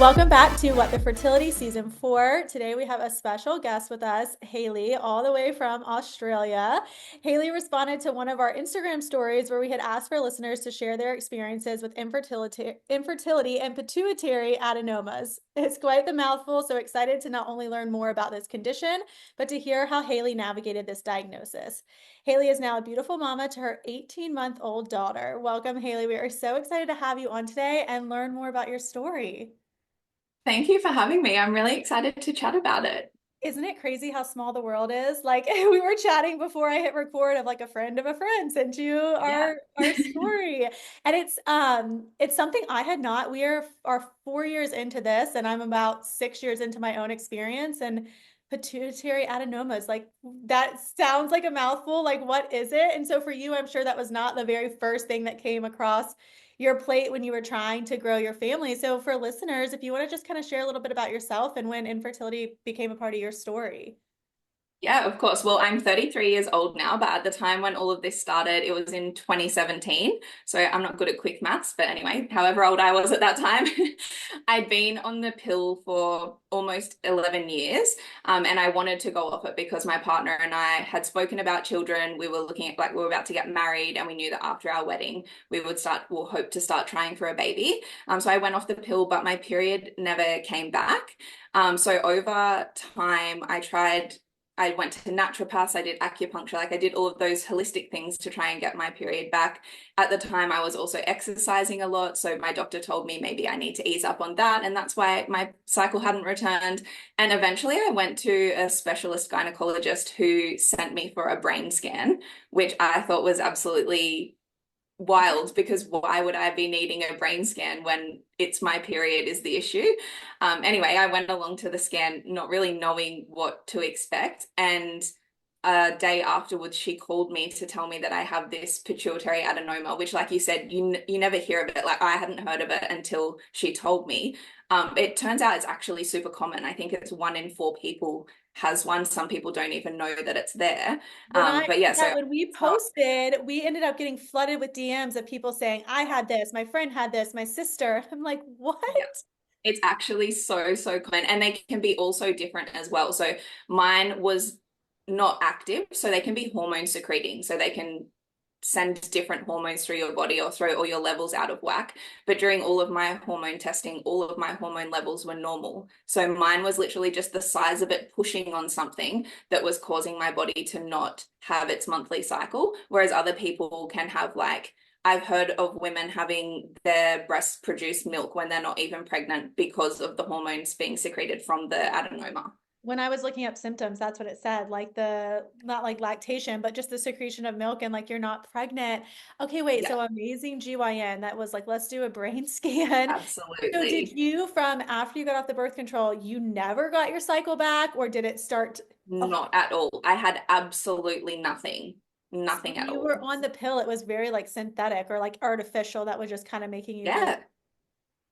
Welcome back to What the Fertility Season 4. Today we have a special guest with us, Hayley, all the way from Australia. Hayley responded to one of our Instagram stories where we had asked for listeners to share their experiences with infertility and pituitary adenomas. It's quite the mouthful, so excited to not only learn more about this condition, but to hear how Hayley navigated this diagnosis. Hayley is now a beautiful mama to her 18-month-old daughter. Welcome, Hayley. We are so excited to have you on today and learn more about your story. Thank you for having me. I'm really excited to chat about it. Isn't it crazy how small the world is? Like we were chatting before I hit record of like a friend of a friend sent you Yeah. our story. And it's something I had not. We are 4 years into this and I'm about 6 years into my own experience and pituitary adenomas. Like that sounds like a mouthful. Like what is it? And so for you, I'm sure that was not the very first thing that came across your plate when you were trying to grow your family. So for listeners, if you want to just kind of share a little bit about yourself and when infertility became a part of your story. Yeah, of course. Well, I'm 33 years old now, but at the time when all of this started, it was in 2017. So I'm not good at quick maths, but anyway, however old I was at that time, I'd been on the pill for almost 11 years. And I wanted to go off it because my partner and I had spoken about children. We were looking at like we were about to get married, and we knew that after our wedding, we'll hope to start trying for a baby. So I went off the pill, but my period never came back. So over time, I went to naturopaths, I did acupuncture, like I did all of those holistic things to try and get my period back. At the time, I was also exercising a lot. So my doctor told me maybe I need to ease up on that. And that's why my cycle hadn't returned. And eventually I went to a specialist gynecologist who sent me for a brain scan, which I thought was absolutely wild because why would I be needing a brain scan when it's my period is the issue? Anyway, I went along to the scan not really knowing what to expect. And a day afterwards, she called me to tell me that I have this pituitary adenoma, which, like you said, you never hear of it. Like I hadn't heard of it until she told me. It turns out it's actually super common. I think it's 1 in 4 people has one. Some people don't even know that it's there. But yeah, so When we it's not. posted, we ended up getting flooded with DMs of people saying, I had this, my friend had this, my sister. I'm like, what? Yeah. It's actually so common, and they can be also different as well. So mine was not active, so they can be hormone secreting, so they can send different hormones through your body or throw all your levels out of whack. But during all of my hormone testing, all of my hormone levels were normal. So mine was literally just the size of it pushing on something that was causing my body to not have its monthly cycle, whereas other people can have like I've heard of women having their breasts produce milk when they're not even pregnant because of the hormones being secreted from the adenoma. When I was looking up symptoms, that's what it said, like not like lactation, but just the secretion of milk and like you're not pregnant. Okay, wait, Yeah, so amazing GYN that was like, let's do a brain scan. So did absolutely. you, from after you got off the birth control, you never got your cycle back or did it start? Oh, Not at all. I had absolutely nothing, so nothing when at you all. were on the pill, it was very like synthetic or like artificial that was just kind of making you feel. Yeah.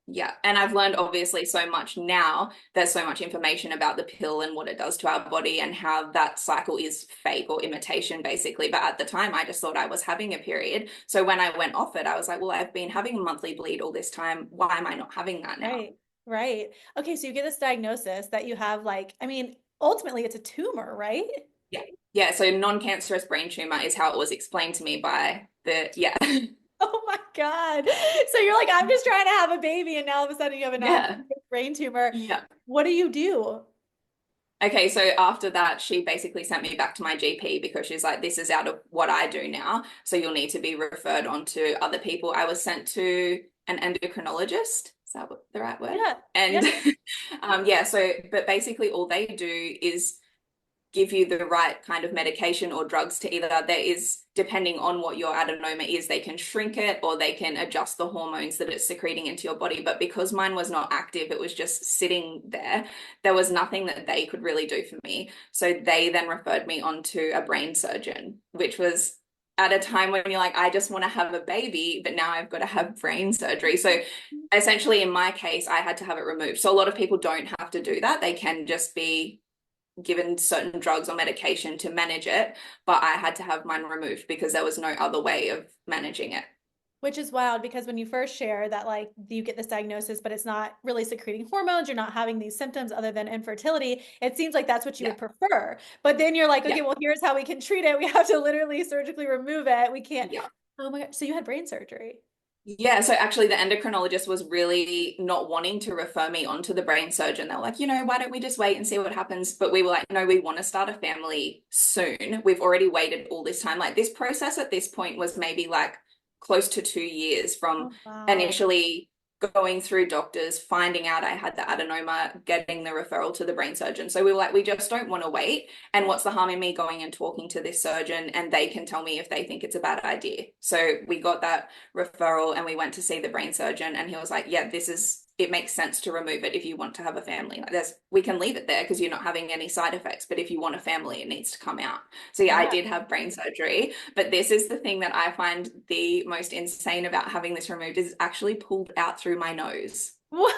Yeah. And I've learned obviously so much now. There's so much information about the pill and what it does to our body and how that cycle is fake or imitation, basically. But at the time, I just thought I was having a period. So when I went off it, I was like, well, I've been having a monthly bleed all this time. Why am I not having that now? Right, right. Okay, so you get this diagnosis that you have like, I mean, ultimately it's a tumor, right? Yeah. Yeah. So non-cancerous brain tumor is how it was explained to me by yeah. Oh my God. So you're like, I'm just trying to have a baby, and now all of a sudden you have a Yeah. non-cancerous brain tumor. Yeah. What do you do? Okay, so after that, she basically sent me back to my GP because she's like, this is out of what I do now. So you'll need to be referred on to other people. I was sent to an endocrinologist. Is that the right word? Yeah, yeah. And yeah, so, but basically all they do is give you the right kind of medication or drugs to either there is depending on what your adenoma is they can shrink it or they can adjust the hormones that it's secreting into your body, but because mine was not active, it was just sitting there was nothing that they could really do for me, so they then referred me on to a brain surgeon, which was at a time when you're like, I just want to have a baby, but now I've got to have brain surgery. So essentially in my case I had to have it removed. So a lot of people don't have to do that, they can just be given certain drugs or medication to manage it, but I had to have mine removed because there was no other way of managing it. Which is wild because when you first share that, like, you get this diagnosis, but it's not really secreting hormones, you're not having these symptoms other than infertility, it seems like that's what you Yeah. would prefer. But then you're like, okay, Yeah. well, here's how we can treat it. We have to literally surgically remove it. We can't. Yeah. Oh my God. So you had brain surgery. Yeah, so actually the endocrinologist was really not wanting to refer me on to the brain surgeon. They're like, why don't we just wait and see what happens? But we were like, no, we want to start a family soon. We've already waited all this time. Like this process at this point was maybe like close to 2 years from Oh, wow. initially going through doctors, finding out I had the adenoma, getting the referral to the brain surgeon. So we were like, we just don't want to wait. And what's the harm in me going and talking to this surgeon and they can tell me if they think it's a bad idea. So we got that referral and we went to see the brain surgeon and he was like, yeah, it makes sense to remove it if you want to have a family. Like we can leave it there because you're not having any side effects, but if you want a family, it needs to come out. So yeah, I Yeah. did have brain surgery, but this is the thing that I find the most insane about having this removed is actually pulled out through my nose. What?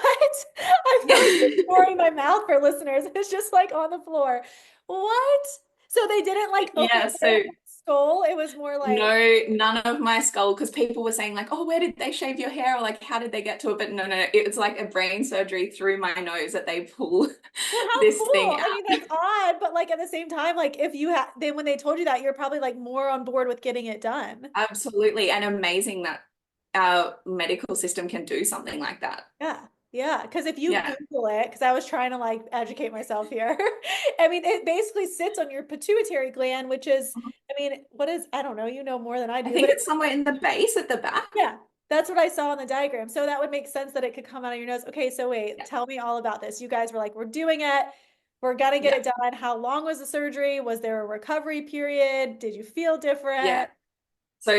I'm Yeah. like destroying my mouth for listeners. It's just like on the floor. What? So they didn't like open Yeah, your so skull. It was more like, no, none of my skull, because people were saying like, oh, where did they shave your hair? Or like, how did they get to it? But no, it's like a brain surgery through my nose that they pull well, how this thing cool. I out. mean, that's odd, but like at the same time, like if you had, then when they told you that, you're probably like more on board with getting it done. Absolutely. And amazing that our medical system can do something like that. Yeah. Yeah. Because if you Yeah. Google it, because I was trying to like educate myself here, I mean, it basically sits on your pituitary gland, which is, I mean, what is, I don't know, you know more than I I do, think but it's somewhere in the base at the back. yeah, that's what I saw on the diagram. So that would make sense that it could come out of your nose. Okay, so wait, Yeah. tell me all about this. You guys were like, we're doing it. We're gonna get Yeah. it done. How long was the surgery? Was there a recovery period? Did you feel Yeah. different? So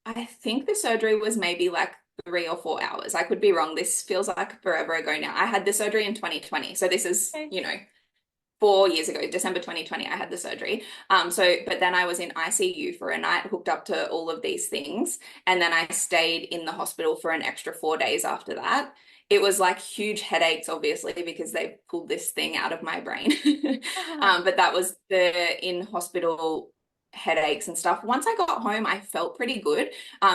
I think the surgery was maybe like 3 or 4 hours. I could be wrong. This feels like forever ago now. I had the surgery in 2020. So this is, Okay. 4 years ago, December 2020, I had the surgery. But then I was in ICU for a night, hooked up to all of these things. And then I stayed in the hospital for an extra 4 days after that. It was like huge headaches, obviously, because they pulled this thing out of my brain. Ah, But that was the in hospital headaches and stuff. Once I got home, I felt pretty good.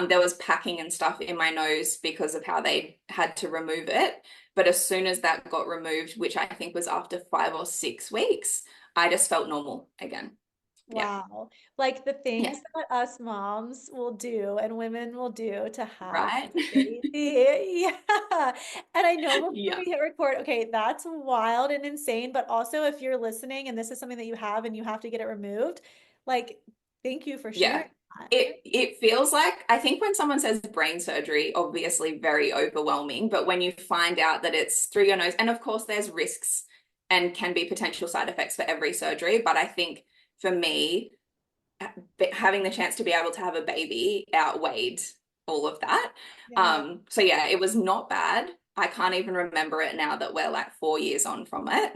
There was packing and stuff in my nose because of how they had to remove it. But as soon as that got removed, which I think was after 5 or 6 weeks, I just felt normal again. Yeah. wow. Like the Yeah. things that us moms will do and women will do to have Right? a baby. Yeah. And I know before Yeah. we hit record, okay, that's wild and insane. But also, if you're listening and this is something that you have and you have to get it removed, like, thank you for Yeah. sharing that. It feels like I think when someone says brain surgery, obviously very overwhelming, but when you find out that it's through your nose, and of course there's risks and can be potential side effects for every surgery, but I think for me, having the chance to be able to have a baby outweighed all of that. Yeah. So yeah, it was not bad. I can't even remember it now that we're like 4 years on from it.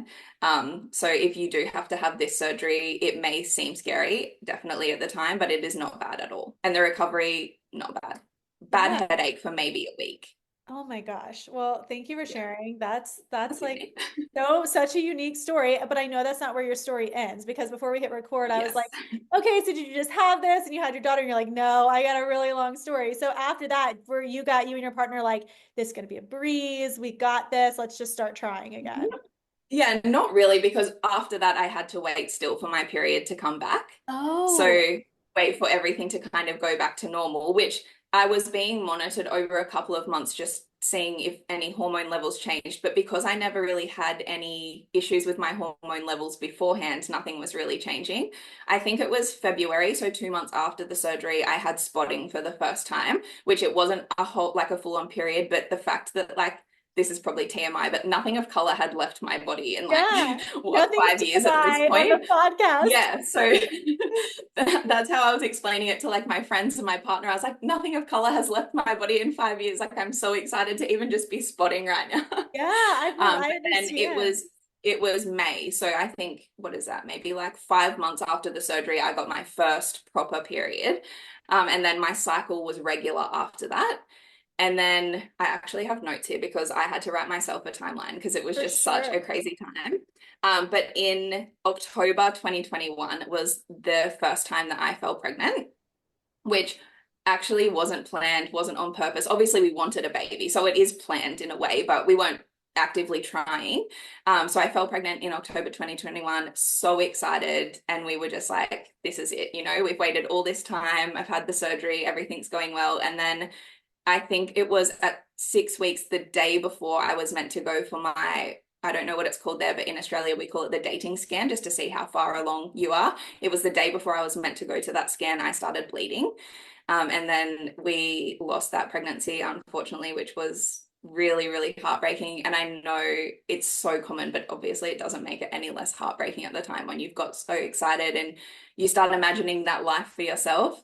So if you do have to have this surgery, it may seem scary, definitely at the time, but it is not bad at all. And the recovery, not bad. Bad Yeah. headache for maybe a week. Oh my gosh. Well, thank you for Yeah, sharing. That's that's like okay. such a unique story, but I know that's not where your story ends because before we hit record, I was Yes. like, okay, so did you just have this and you had your daughter and you're like, no, I got a really long story. So after that, where you and your partner like, this is gonna be a breeze, we got this, let's just start trying again. Yeah, not really, because after that, I had to wait still for my period to come back. Oh, So, wait for everything to kind of go back to normal, which I was being monitored over a couple of months, just seeing if any hormone levels changed. But because I never really had any issues with my hormone levels beforehand, nothing was really changing. I think it was February, so 2 months after the surgery, I had spotting for the first time, which it wasn't a whole, like a full-on period, but the fact that like this is probably TMI, but nothing of color had left my body in like yeah. what, Nothing 5 years at this TMI on the point. podcast. Yeah, so that's how I was explaining it to like my friends and my partner. I was like, nothing of color has left my body in 5 years. Like I'm so excited to even just be spotting right now. Yeah, I know, I But then it understand. was it was May. So I think what is that? Maybe like 5 months after the surgery, I got my first proper period. And then my cycle was regular after that. And then I actually have notes here because I had to write myself a timeline because it was For just such a sure. crazy time. But in October 2021 was the first time that I fell pregnant, which actually wasn't planned, wasn't on purpose. Obviously, we wanted a baby, so it is planned in a way, but we weren't actively trying. So I fell pregnant in October 2021, so excited. And we were just like, this is it. We've waited all this time. I've had the surgery, everything's going well. And then I think it was at 6 weeks, the day before I was meant to go for my, I don't know what it's called there, but in Australia we call it the dating scan just to see how far along you are. It was the day before I was meant to go to that scan, I started bleeding. And then we lost that pregnancy, unfortunately, which was really, really heartbreaking. And I know it's so common, but obviously it doesn't make it any less heartbreaking at the time when you've got so excited and you start imagining that life for yourself.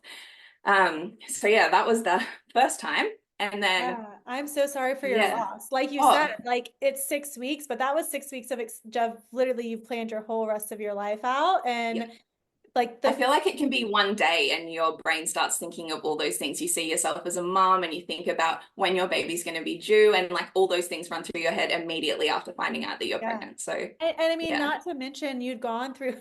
So yeah, that was the first time. And then, Yeah, I'm so sorry for your yeah. loss. Like you said, Oh, like it's 6 weeks, but that was 6 weeks of literally you've planned your whole rest of your life out. yeah. And like I the, feel like it can be one day and your brain starts thinking of all those things. You see yourself as a mom and you think about when your baby's going to be due and like all those things run through your head immediately after finding out that you're yeah. pregnant. So, And I mean, yeah. not to mention you'd gone through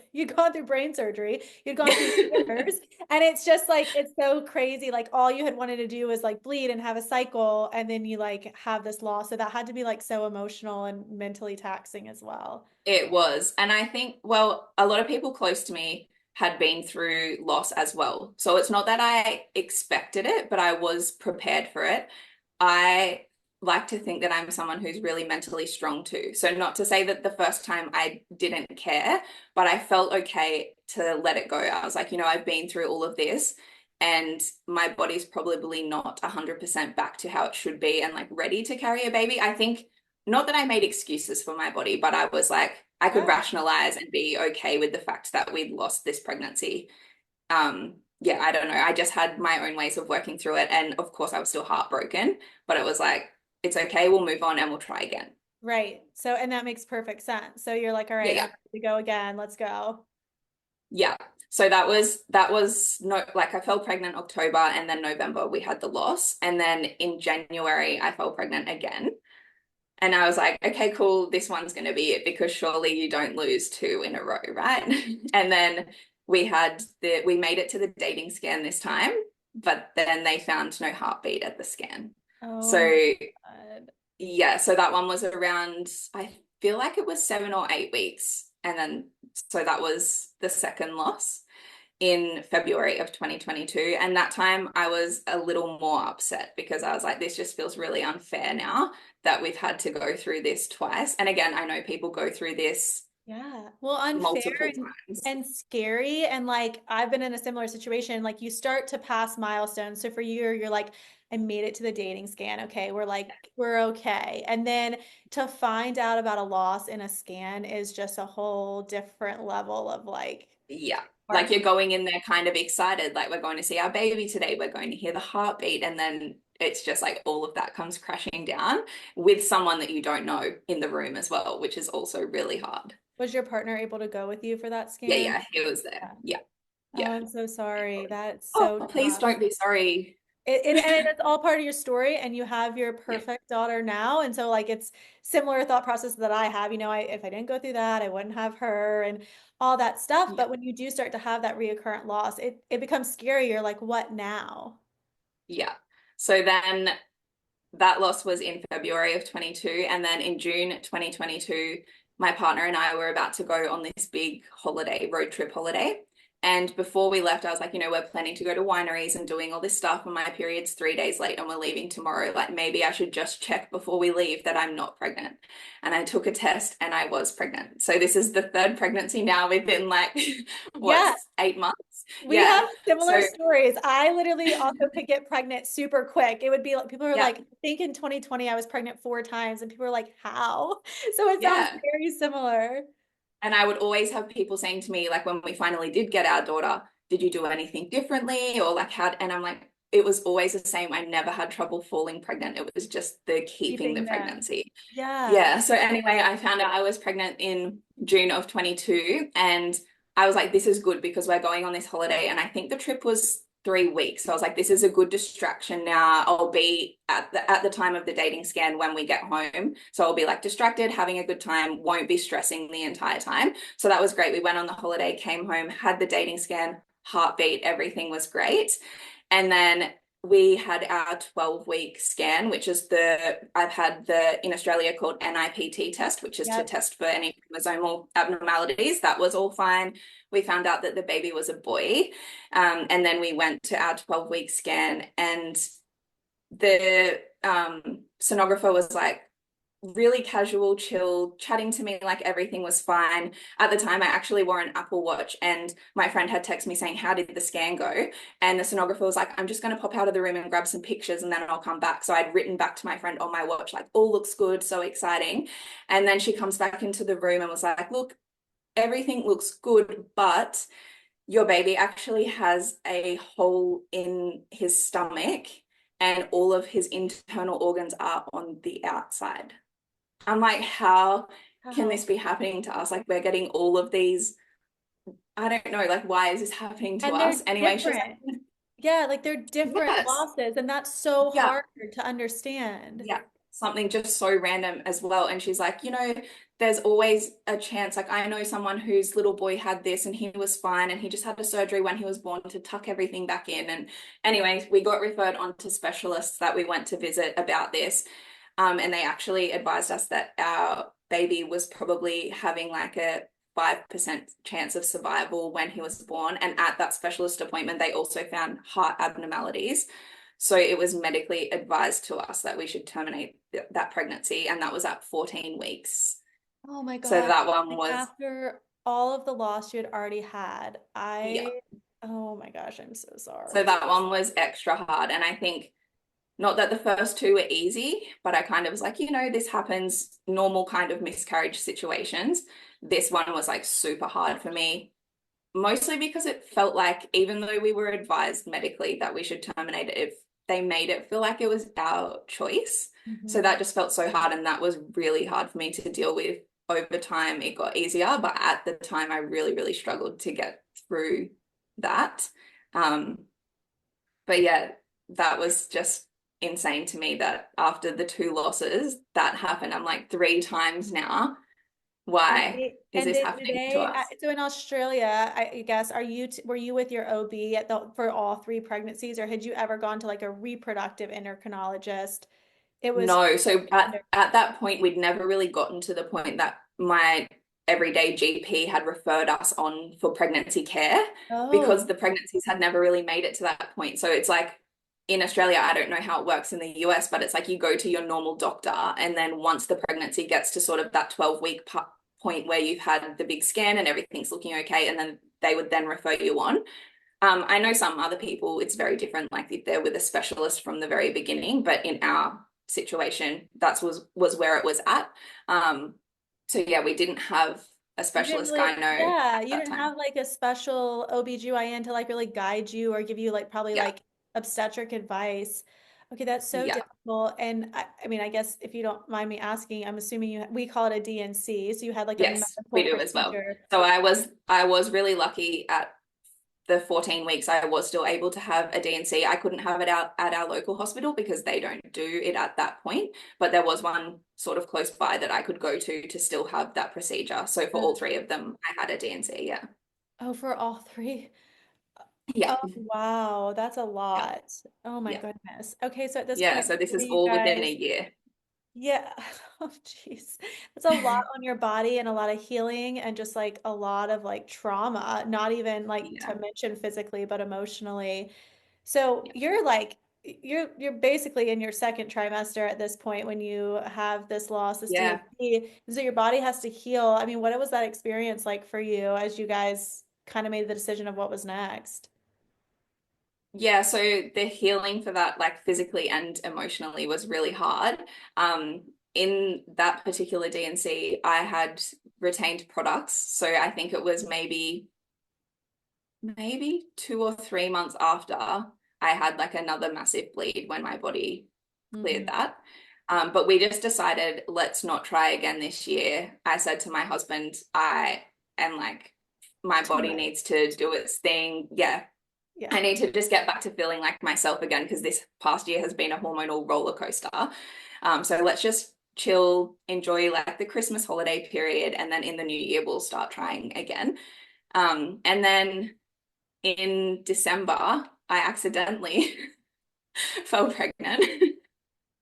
brain surgery, you'd gone through tears, and it's just like it's so crazy. Like all you had wanted to do was like bleed and have a cycle, and then you like have this loss. So that had to be like so emotional and mentally taxing as well. It was. And I think, well, a lot of people close to me had been through loss as well. So it's not that I expected it, but I was prepared for it. I like to think that I'm someone who's really mentally strong too. So not to say that the first time I didn't care, but I felt okay to let it go. I was like, I've been through all of this and my body's probably not 100% back to how it should be and like ready to carry a baby. I think not that I made excuses for my body, but I was like, I could Yeah. rationalize and be okay with the fact that we'd lost this pregnancy. Yeah, I don't know. I just had my own ways of working through it. And of course, I was still heartbroken, but it was like, it's okay, we'll move on and we'll try again. Right. So, and that makes perfect sense. So you're like, all Yeah, right, I'm yeah, ready to go again. Let's go. yeah. So that was no like I fell pregnant October and then November we had the loss. And then in January I fell pregnant again. And I was like, okay, cool, this one's going to be it because surely you don't lose two in a row, right? And then we made it to the dating scan this time, but then they found no heartbeat at the scan. Oh my So God. yeah, so that one was around, I feel like it was 7 or 8 weeks. And then so that was the second loss in February of 2022. And that time I was a little more upset because I was like, this just feels really unfair now that we've had to go through this twice. And again, I know people go through this Yeah. Well, unfair multiple and times. and scary. And like I've been in a similar situation. Like you start to pass milestones. So for you, you're like, I made it to the dating scan. Okay, we're okay. And then to find out about a loss in a scan is just a whole different level of like Yeah. Like heart. you're going in there kind of excited, like we're going to see our baby today, we're going to hear the heartbeat, and then it's just like all of that comes crashing down with someone that you don't know in the room as well, which is also really hard. Was your partner able to go with you for that Yeah, scan? yeah, he was there. Yeah. Yeah, Oh, yeah. I'm so sorry. That's Oh, so please tough. don't be sorry. And it's all part of your story, and you have your Yeah, perfect daughter now. And so, like, it's similar thought process that I have. If I didn't go through that, I wouldn't have her and all that stuff. yeah, But when you do start to have that reoccurrent loss, it becomes scary. You're like, what now? yeah. So then that loss was in February of 22. And then in June 2022, my partner and I were about to go on this big holiday, road trip holiday. And before we left, I was like, we're planning to go to wineries and doing all this stuff. And my period's 3 days late and we're leaving tomorrow. Like maybe I should just check before we leave that I'm not pregnant. And I took a test and I was pregnant. So this is the third pregnancy now within like, Yeah, 8 months? we have Yeah. similar So stories. I literally also could get pregnant super quick. It would be like people are yeah, like, I think in 2020 I was pregnant 4 times, and people are like, how? So it sounds yeah. very similar. And I would always have people saying to me, like, when we finally did get our daughter, did you do anything differently? Or like, how? And I'm like, it was always the same. I never had trouble falling pregnant. It was just the keeping the Keeping them. pregnancy. Yeah. Yeah. So anyway, I found out I was pregnant in June of 22. And I was like, this is good because we're going on this holiday. And I think the trip was 3 weeks. So I was like, this is a good distraction now. I'll be at the time of the dating scan when we get home. So I'll be like distracted, having a good time, won't be stressing the entire time. So that was great. We went on the holiday, came home, had the dating scan, heartbeat, everything was great. And then we had our 12-week scan, which is I've had the, in Australia, called NIPT test, which is to Yep. test for any chromosomal abnormalities. That was all fine. We found out that the baby was a boy. And then we went to our 12-week scan, and the sonographer was like, really casual, chill, chatting to me like everything was fine. At the time, I actually wore an Apple Watch, and my friend had texted me saying, "How did the scan go?" And the sonographer was like, "I'm just going to pop out of the room and grab some pictures and then I'll come back." So I'd written back to my friend on my watch, like, "All looks good, so exciting." And then she comes back into the room and was like, "Look, everything looks good, but your baby actually has a hole in his stomach and all of his internal organs are on the outside." I'm like, how can Wow. this be happening to us? Like, we're getting all of these, I don't know, like, why is this happening to And they're us? Anyway, she's different. like, Yeah, like they're different yes, losses, and that's so yeah, hard to understand. yeah, something just so random as well. And she's like, there's always a chance. Like, I know someone whose little boy had this and he was fine and he just had a surgery when he was born to tuck everything back in. And anyway, we got referred on to specialists that we went to visit about this. And they actually advised us that our baby was probably having like a 5% chance of survival when he was born. And at that specialist appointment, they also found heart abnormalities. So it was medically advised to us that we should terminate that pregnancy, and that was at 14 weeks. Oh my So gosh. that one Like was, after all of the loss you had already had, yeah. oh my gosh, I'm so So sorry. that one was extra hard. And I think not that the first two were easy, but I kind of was like, this happens, normal kind of miscarriage situations. This one was like super hard for me, mostly because it felt like, even though we were advised medically that we should terminate it, if they made it feel like it was our choice. So Mhm. that just felt so hard. And that was really hard for me to deal with. Over time, it got easier, but at the time, I really, really struggled to get through that. Um, but yeah, that was just insane to me that after the two losses that happened, I'm like, three times now. Why is And this did do happening to they, us? so in Australia, I guess, were you with your OB for all three pregnancies, or had you ever gone to like a reproductive endocrinologist? It was No, so at that point, we'd never really gotten to the point that my everyday GP had referred us on for pregnancy care, because oh, the pregnancies had never really made it to that point. So it's like, in Australia, I don't know how it works in the US, but it's like you go to your normal doctor, and then once the pregnancy gets to sort of that 12-week point where you've had the big scan and everything's looking okay, and then they would then refer you on. I know some other people, it's very different, like if they're with a specialist from the very beginning, but in our situation, that was where it was at. So yeah, we didn't have a you didn't specialist really, gyno yeah, at you that didn't time. have like a special OBGYN to like really guide you or give you like probably Yeah, like obstetric advice. Okay, that's so yeah, difficult. And I mean, I guess if you don't mind me asking, I'm assuming we call it a DNC, so you had like a yes, we medical do as well. procedure. So I was really lucky at the 14 weeks. I was still able to have a DNC. I couldn't have it out at our local hospital because they don't do it at that point, but there was one sort of close by that I could go to still have that procedure. So for all three of them, I had a DNC. Yeah. Oh, for all three. Yeah. Oh, wow, that's a Yeah. lot. Oh my Yeah. goodness. Okay, so at this Yeah. point, So this what are is you all within a guys? year. Yeah. Oh, jeez. That's a lot on your body and a lot of healing and just like a lot of like trauma, not even like to Yeah. mention physically, but emotionally. So Yeah. you're like, you're basically in your second trimester at this point when you have this loss, this Yeah. DNC. So your body has to heal. I mean, what was that experience like for you as you guys kind of made the decision of what was next? Yeah, so the healing for that, like physically and emotionally, was really hard. In that particular DNC, I had retained products. So I think it was maybe 2 or 3 months after I had like another massive bleed when my body cleared Hmm. that. But we just decided, let's not try again this year. I said to my husband, I am like, my Too body much. needs to do its thing. Yeah, Yeah. I need to just get back to feeling like myself again, because this past year has been a hormonal roller coaster. So let's just chill, enjoy like the Christmas holiday period, and then in the new year we'll start trying again. And then in December, I accidentally fell pregnant.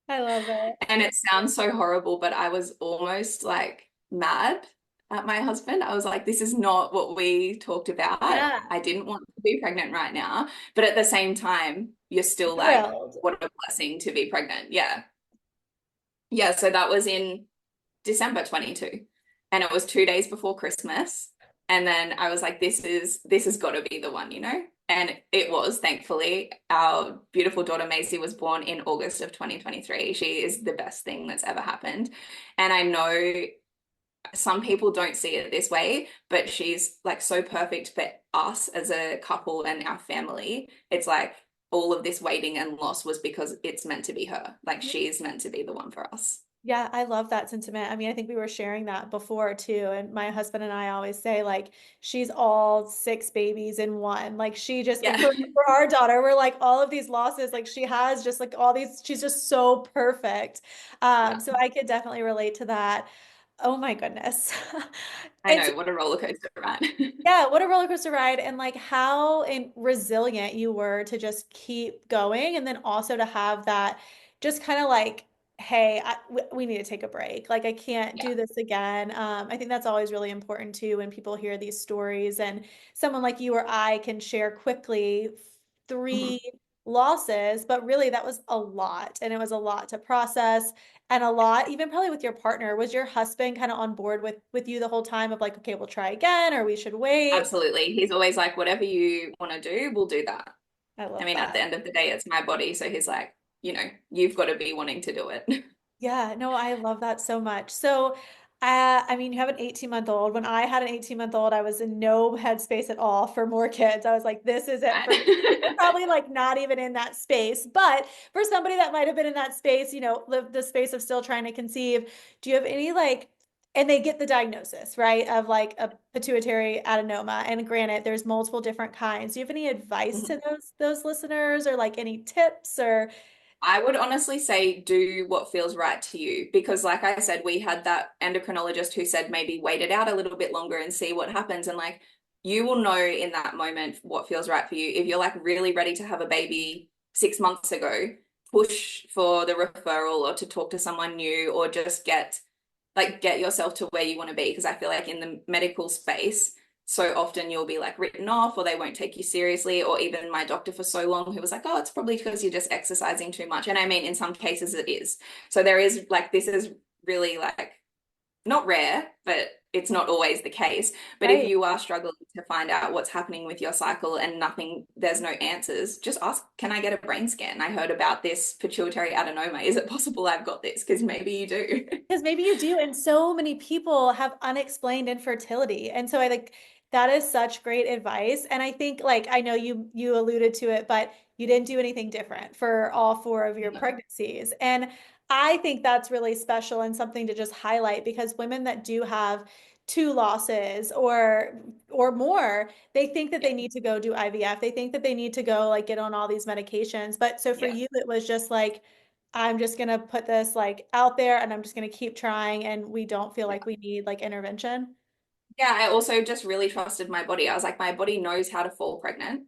I love it. And it sounds so horrible, but I was almost like mad at my husband. I was like, this is not what we talked about. Yeah. I didn't want to be pregnant right now. But at the same time, you're still like, Thrilled. what a blessing to be pregnant. Yeah. Yeah. So that was in December 22. And it was 2 days before Christmas. And then I was like, this has got to be the one, you know? And it was, thankfully. Our beautiful daughter Maisie was born in August of 2023. She is the best thing that's ever happened. And I know some people don't see it this way, but she's like so perfect for us as a couple and our family. It's like all of this waiting and loss was because it's meant to be her. Like she's meant to be the one for us. Yeah, I love that sentiment. I mean, I think we were sharing that before too. And my husband and I always say, like, she's all six babies in one. Like, she just, and Yeah, for our daughter, we're like, all of these losses, like, she has just like all these, she's just so perfect. yeah. So I could definitely relate to that. Oh my goodness. I And so know, what a roller coaster, right? yeah, what a roller coaster ride, and like how resilient you were to just keep going, and then also to have that just kind of like, hey, we need to take a break. Like I can't Yeah. do this again. I think that's always really important too when people hear these stories, and someone like you or I can share quickly Mhm. three losses, but really that was a lot, and it was a lot to process and a lot even probably with your partner. Was your husband kind of on board with you the whole time of like, okay, we'll try again or we should wait? Absolutely. He's always like, whatever you want to do, we'll do that. I I love mean, at the that. end of the day, it's my body. So he's like, you've got to be wanting to do it. Yeah, no, I love that so much. So, I mean, you have an 18-month-old. When I had an 18-month-old, I was in no headspace at all for more kids. I was like, this is it for me. You're Right? probably like not even in that space. But for somebody that might have been in that space, live the space of still trying to conceive, do you have any like, and they get the diagnosis, right, of like a pituitary adenoma. And granted, there's multiple different kinds. Do you have any advice to those listeners or like any tips or I would honestly say do what feels right to you because, like I said, we had that endocrinologist who said maybe wait it out a little bit longer and see what happens. And like you will know in that moment what feels right for you. If you're like really ready to have a baby 6 months ago, push for the referral or to talk to someone new or just get yourself to where you want to be. Because I feel like in the medical space, so often you'll be like written off or they won't take you seriously. Or even my doctor for so long who was like, oh, it's probably because you're just exercising too much. And I mean, in some cases it is. So there is like, this is really like not rare, but it's not always the case. But if right? you are struggling to find out what's happening with your cycle and there's no answers, just ask, can I get a brain scan? I heard about this pituitary adenoma. Is it possible I've got this? Because maybe you do. Because maybe you do, and so many people have unexplained infertility. And so I think that is such great advice. And I think like I know you alluded to it, but you didn't do anything different for all four of your pregnancies. And I think that's really special and something to just highlight because women that do have two losses or more, they think that Yeah. they need to go do IVF. They think that they need to go like get on all these medications. But so for Yeah. you, it was just like I'm just gonna put this like out there and I'm just gonna keep trying and we don't feel Yeah. like we need like intervention. Yeah, I also just really trusted my body. I was like, my body knows how to fall pregnant.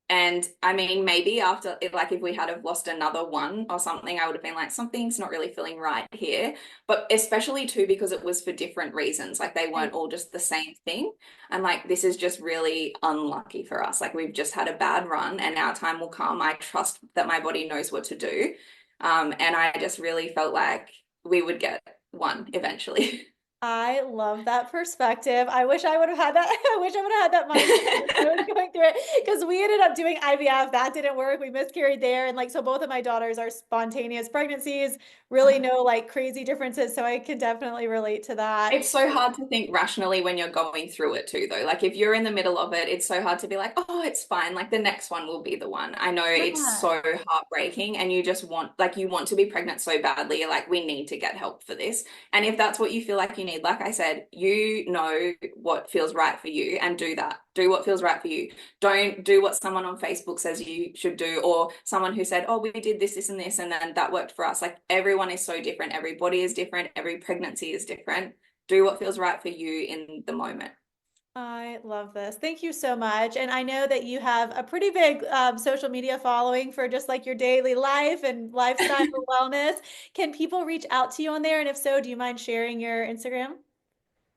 And I mean, maybe after, like, if we had have lost another one or something, I would have been like, something's not really feeling right here. But especially too, because it was for different reasons. Like, they weren't Right. all just the same thing. I'm like, this is just really unlucky for us. Like, we've just had a bad run and our time will come. I trust that my body knows what to do. And I just really felt like we would get one eventually. I love that perspective. I wish I would have had that. I wish I would have had that mindset when I was going through it because we ended up doing IVF. That didn't work. We miscarried there. And like, so both of my daughters are spontaneous pregnancies, really no like crazy differences. So I can definitely relate to that. It's so hard to think rationally when you're going through it too, though. Like if you're in the middle of it, it's so hard to be like, oh, it's fine. Like the next one will be the one. I know it's Yeah. so heartbreaking and you just want, like, you want to be pregnant so badly. You're like, we need to get help for this. And if that's what you feel like you need, like I said, you know what feels right for you and do that. Do what feels right for you. Don't do what someone on Facebook says you should do, or someone who said, oh, we did this, this, and this, and then that worked for us. Like everyone is so different. Every body is different. Every pregnancy is different. Do what feels right for you in the moment. I love this. Thank you so much. And I know that you have a pretty big social media following for just like your daily life and lifestyle wellness. Can people reach out to you on there? And if so, do you mind sharing your Instagram?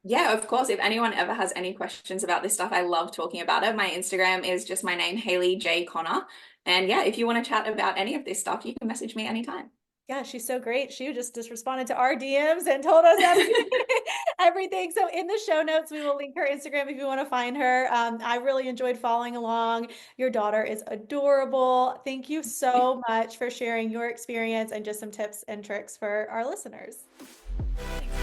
Yeah, of course. If anyone ever has any questions about this stuff, I love talking about it. My Instagram is just my name, Hayley J. Conner. And yeah, if you want to chat about any of this stuff, you can message me anytime. Yeah, she's so great. She just responded to our DMs and told us everything. Everything. So in the show notes, we will link her Instagram if you want to find her. I really enjoyed following along. Your daughter is adorable. Thank you so much for sharing your experience and just some tips and tricks for our listeners. Thanks.